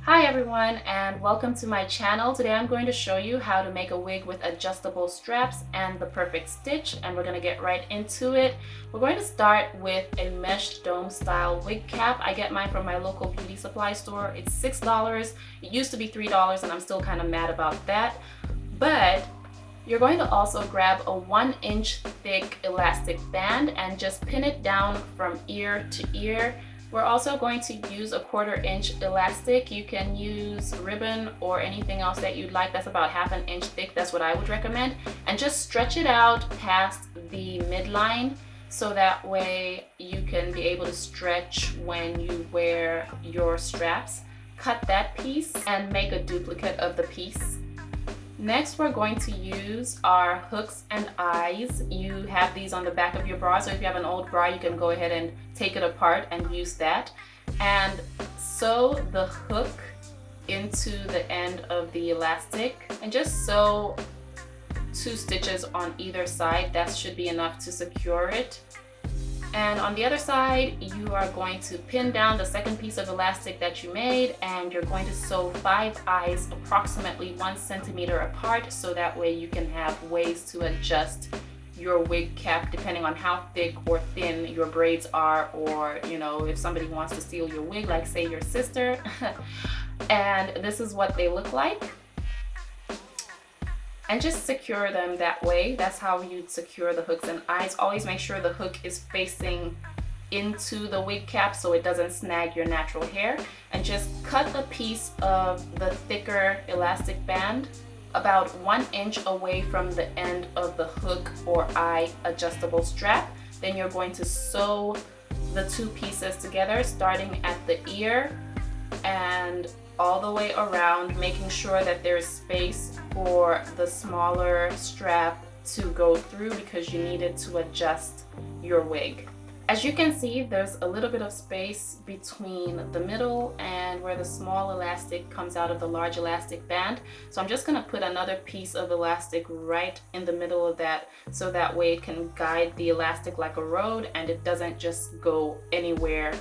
Hi everyone, and welcome to my channel. Today I'm going to show you how to make a wig with adjustable straps and the perfect stitch, and we're going to get right into it. We're going to start with a meshed dome style wig cap. I get mine from my local beauty supply store. It's $6. It used to be $3 and I'm still kind of mad about that. But you're going to also grab a 1-inch thick elastic band and just pin it down from ear to ear. We're also going to use a 1/4-inch elastic. You can use ribbon or anything else that you'd like. That's about 1/2 inch thick. That's what I would recommend. And just stretch it out past the midline so that way you can be able to stretch when you wear your straps. Cut that piece and make a duplicate of the piece. Next, we're going to use our hooks and eyes. You have these on the back of your bra, so if you have an old bra, you can go ahead and take it apart and use that. And sew the hook into the end of the elastic and just sew 2 stitches on either side. That should be enough to secure it. And on the other side, you are going to pin down the second piece of elastic that you made, and you're going to sew 5 eyes approximately 1 centimeter apart, so that way you can have ways to adjust your wig cap depending on how thick or thin your braids are, or if somebody wants to steal your wig, like say your sister. And this is what they look like. And just secure them that way. That's how you'd secure the hooks and eyes. Always make sure the hook is facing into the wig cap so it doesn't snag your natural hair. And just cut a piece of the thicker elastic band about 1 inch away from the end of the hook or eye adjustable strap. Then you're going to sew the 2 pieces together, starting at the ear and all the way around, making sure that there's space for the smaller strap to go through because you need it to adjust your wig. As you can see, there's a little bit of space between the middle and where the small elastic comes out of the large elastic band. So I'm just going to put another piece of elastic right in the middle of that, so that way it can guide the elastic like a road and it doesn't just go anywhere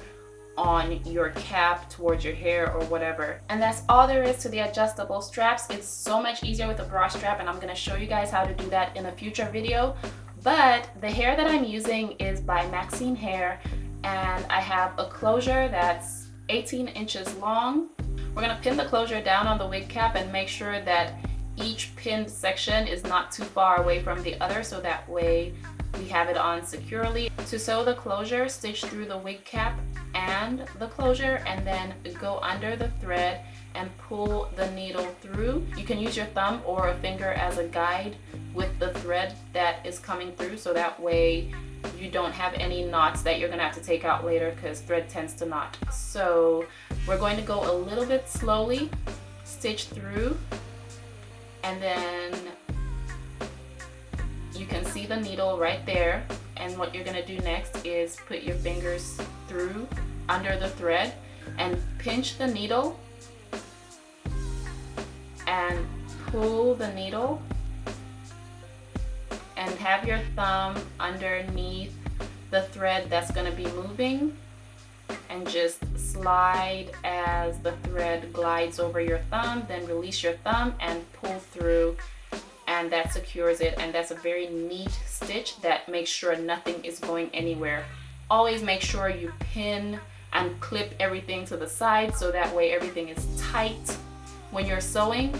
on your cap towards your hair or whatever. And that's all there is to the adjustable straps. It's so much easier with a bra strap, and I'm going to show you guys how to do that in a future video. But the hair that I'm using is by Maxine Hair, and I have a closure that's 18 inches long. We're going to pin the closure down on the wig cap and make sure that each pinned section is not too far away from the other, so that way we have it on securely. To sew the closure, stitch through the wig cap and the closure, and then go under the thread and pull the needle through. You can use your thumb or a finger as a guide with the thread that is coming through, so that way you don't have any knots that you're gonna have to take out later, because thread tends to knot. So we're going to go a little bit slowly, stitch through, and then you can see the needle right there. And what you're gonna do next is put your fingers through under the thread and pinch the needle and pull the needle, and have your thumb underneath the thread that's gonna be moving, and just slide as the thread glides over your thumb. Then release your thumb and pull through, and that secures it. And that's a very neat stitch that makes sure nothing is going anywhere. Always make sure you pin and clip everything to the side, so that way everything is tight when you're sewing.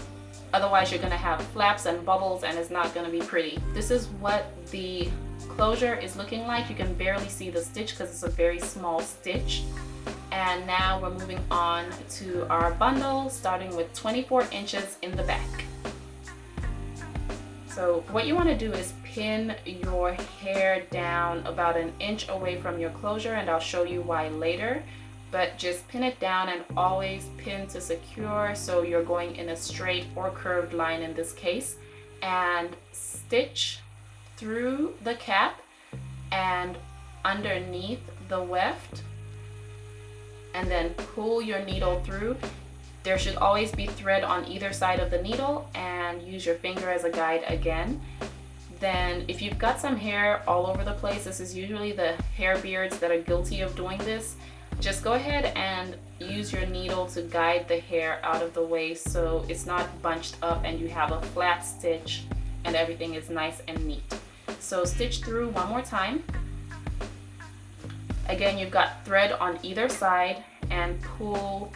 Otherwise you're going to have flaps and bubbles and it's not going to be pretty. This is what the closure is looking like. You can barely see the stitch because it's a very small stitch. And now we're moving on to our bundle, starting with 24 inches in the back. So what you want to do is pin your hair down about 1 inch away from your closure, and I'll show you why later. But just pin it down and always pin to secure, so you're going in a straight or curved line in this case. And stitch through the cap and underneath the weft, and then pull your needle through. There should always be thread on either side of the needle, and use your finger as a guide again. Then if you've got some hair all over the place, this is usually the hair beards that are guilty of doing this. just go ahead and use your needle to guide the hair out of the way so it's not bunched up and you have a flat stitch and everything is nice and neat. So stitch through one more time. Again, you've got thread on either side, and pull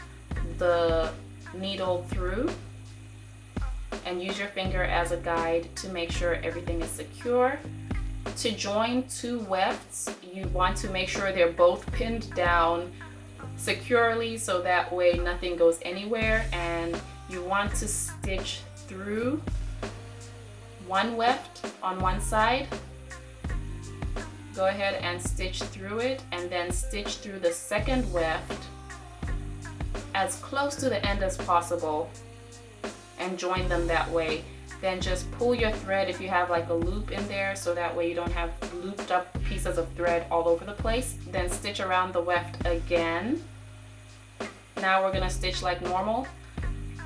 the needle through and use your finger as a guide to make sure everything is secure. To join two wefts, you want to make sure they're both pinned down securely so that way nothing goes anywhere, and you want to stitch through one weft on one side. Go ahead and stitch through it, and then stitch through the second weft as close to the end as possible and join them that way. Then just pull your thread if you have like a loop in there, so that way you don't have looped up pieces of thread all over the place. Then stitch around the weft again. Now we're gonna stitch like normal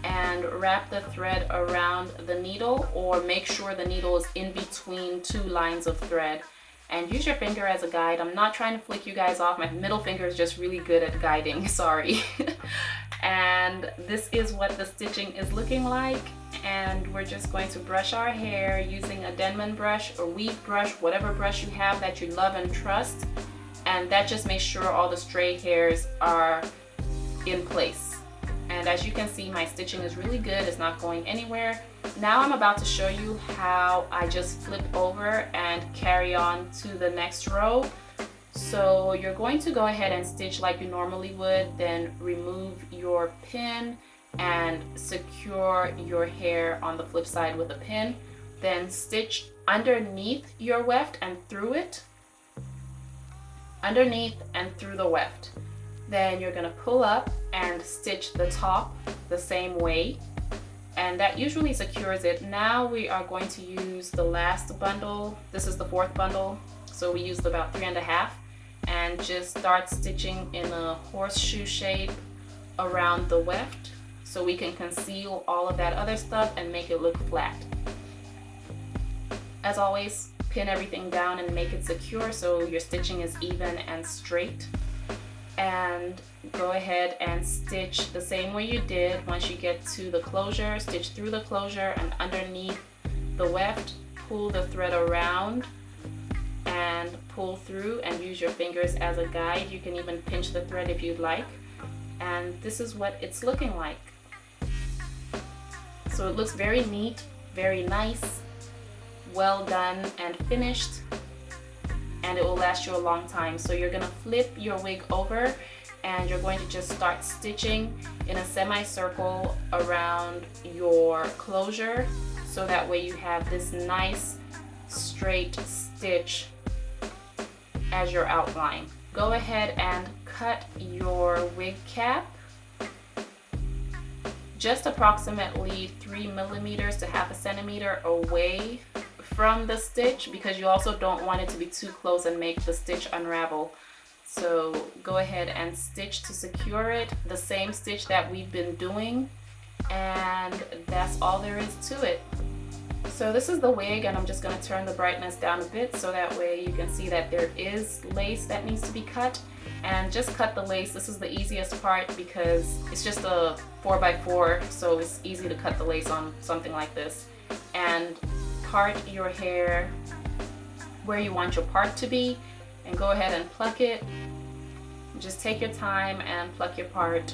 and wrap the thread around the needle, or make sure the needle is in between two lines of thread. And use your finger as a guide. I'm not trying to flick you guys off. My middle finger is just really good at guiding, sorry. And this is what the stitching is looking like. And we're just going to brush our hair using a denman brush or weave brush, whatever brush you have that you love and trust. And that just makes sure all the stray hairs are in place. And as you can see, my stitching is really good. It's not going anywhere. Now I'm about to show you how I just flip over and carry on to the next row. So you're going to go ahead and stitch like you normally would, then remove your pin and secure your hair on the flip side with a pin. Then stitch underneath your weft and through it. Underneath and through the weft. Then you're gonna pull up and stitch the top the same way, and that usually secures it. Now we are going to use the last bundle. This is the fourth bundle, so we used about 3.5, and just start stitching in a horseshoe shape around the weft so we can conceal all of that other stuff and make it look flat. As always, pin everything down and make it secure so your stitching is even and straight. And go ahead and stitch the same way you did. Once you get to the closure, stitch through the closure and underneath the weft, pull the thread around and pull through, and use your fingers as a guide. You can even pinch the thread if you'd like. And this is what it's looking like. So it looks very neat, very nice, well done and finished. And it will last you a long time. So you're gonna flip your wig over, and you're going to just start stitching in a semicircle around your closure, so that way you have this nice straight stitch as your outline. Go ahead and cut your wig cap just approximately 3 millimeters to 1/2 centimeter away from the stitch, because you also don't want it to be too close and make the stitch unravel. So go ahead and stitch to secure it, the same stitch that we've been doing, and that's all there is to it. So this is the wig, and I'm just going to turn the brightness down a bit so that way you can see that there is lace that needs to be cut. And just cut the lace. This is the easiest part because it's just a 4x4, so it's easy to cut the lace on something like this. And part your hair where you want your part to be, and go ahead and pluck it. Just take your time and pluck your part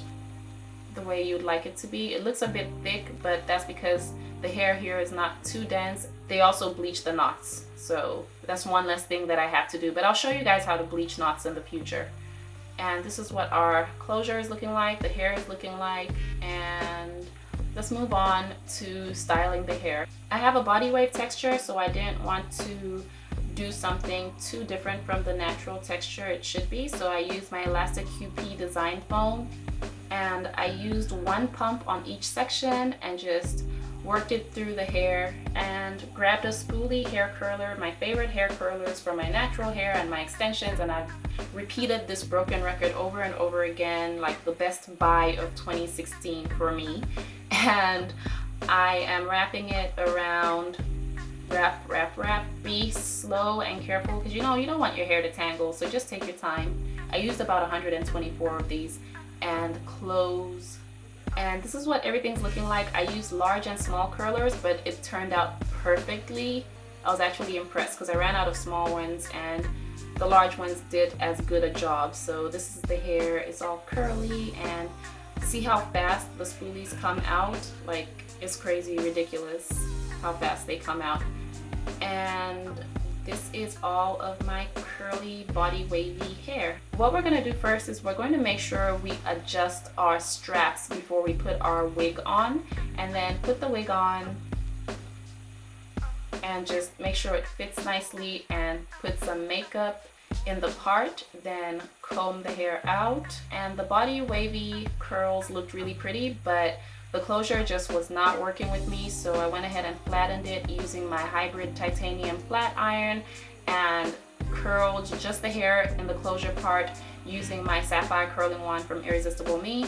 the way you'd like it to be. It looks a bit thick, but that's because the hair here is not too dense. They also bleach the knots, so that's one less thing that I have to do, but I'll show you guys how to bleach knots in the future. And this is what our closure is looking like, the hair is looking like, and let's move on to styling the hair. I have a body wave texture, so I didn't want to do something too different from the natural texture it should be, so I used my Elastic QP design foam, and I used one pump on each section and just worked it through the hair, and grabbed a spoolie hair curler, my favorite hair curlers for my natural hair and my extensions, and I've repeated this broken record over and over again, like the best buy of 2016 for me. And I am wrapping it around, wrap. Be slow and careful, because you know you don't want your hair to tangle, so just take your time. I used about 124 of these, and close. And this is what everything's looking like. I used large and small curlers, but it turned out perfectly. I was actually impressed because I ran out of small ones and the large ones did as good a job. So this is the hair. It's all curly, and see how fast the spoolies come out. Like, it's crazy, ridiculous how fast they come out. And this is all of my curly body wavy hair. What we're going to do first is we're going to make sure we adjust our straps before we put our wig on, and then put the wig on and just make sure it fits nicely, and put some makeup in the part, then comb the hair out. And the body wavy curls looked really pretty, but the closure just was not working with me, so I went ahead and flattened it using my hybrid titanium flat iron, and curled just the hair in the closure part using my sapphire curling wand from Irresistible Me.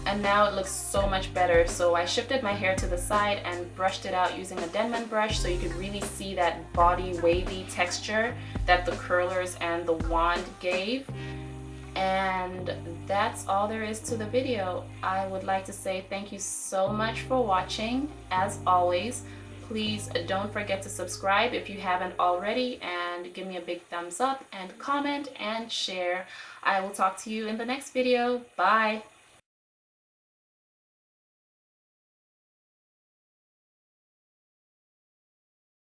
And now it looks so much better. So I shifted my hair to the side and brushed it out using a denman brush, so you could really see that body wavy texture that the curlers and the wand gave. And that's all there is to the video. I would like to say thank you so much for watching. As always, please don't forget to subscribe if you haven't already, and give me a big thumbs up and comment and share. I will talk to you in the next video. Bye.